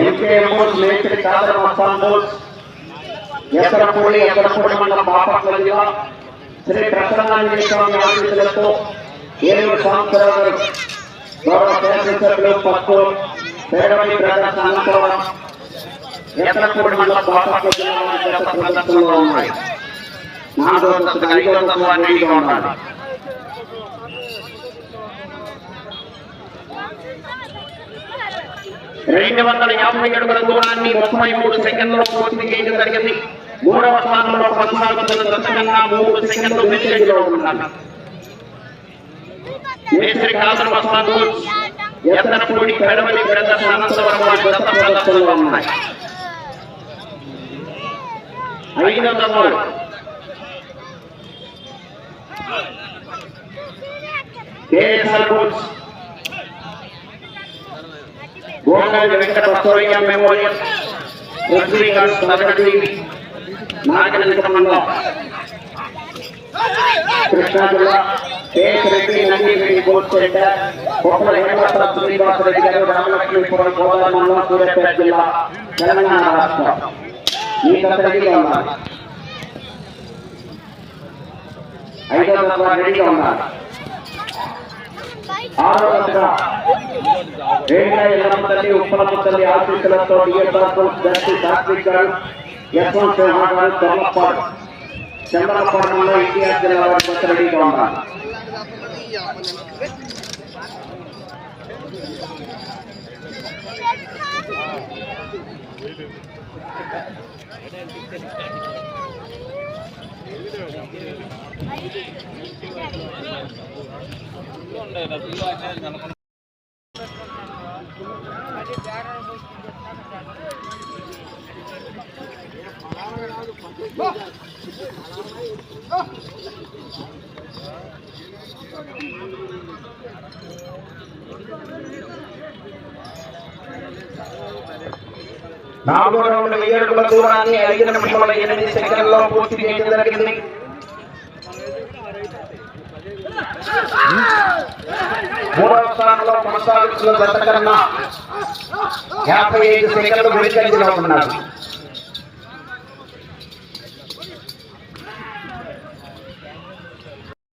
ఎంకేఎంఎస్ మేస్త్రి కాదర్ మస్తాన్ బోల్స్ ఎత్తరపూడి మండలం బాపట్ల జిల్లా శ్రీ ప్రసన్నాంజనేయ స్వామి ఆశీస్సులతో ఏలూరు సంవత్సరాలు గౌరవ శాసనసభ్యులు పక్కూరు పేరవల్లి బ్రదర్స్ అనంతపురం ఎత్తరపూడి మండలం బాపట్ల జిల్లా ప్రదర్శనలో ఉన్నాయి. 4వ దశకు 5వ దశ రెడీగా ఉండాలి. రెండు 250 అడుగుల దూరాన్ని 33 సెకండ్లలో పూర్తి చేయడం జరిగింది. 3వ స్థానంలో 14 దశకన్నా 3 సెకండ్లు మెసేజ్లో ఉండాలి. మేస్త్రి కాదర్ మస్తాన్ బోల్స్ ఎత్తరపూడి పెడవలి బ్రదర్స్ అనంతపురం వారి దశ ప్రదర్శనలో ఉన్నాయి. 5వ దశ కేఎస్ఆర్ బోల్స్ గోంగల్ వెంకట బసవయ్య మెమోరియల్ నాగనందమండలం కృష్ణా జిల్లా రెడ్డి నందిరెడ్డి బోట్ సెంటర్ కొప్పల హేమవరం శ్రీనివాసరెడ్డి గారు రామలక్ష్మీపురం గోదావరి మండలం సూర్యాపేట జిల్లా తెలంగాణ రాష్ట్రం. ఈ రెడీగా ఉన్నారు. 5వ దశ రెడీగా ఉన్నారు. 6వ దశ రేణుకా ఎల్లమ్మ తల్లి ఉప్పలమ్మ తల్లి ఆశీస్సులతో డిఎస్ఆర్ జస్టి కార్తీక్ గారు యశ్వంత్ చౌహాన్ గారు చంద్రపాడంలో ఎన్టీఆర్ జిల్లా వారి రెడీగా ఉన్నారు. నాలుగో రౌండ్ 1000 అడుగుల దూరాన్ని 5 నిమిషాల 8 సెకండ్లలో పూర్తి చేయడం జరిగింది. 3వ స్థానంలో కొనసాగుతున్న జత కన్నా 55 సెకండ్లు వెనుకంజలో ఉన్నారు.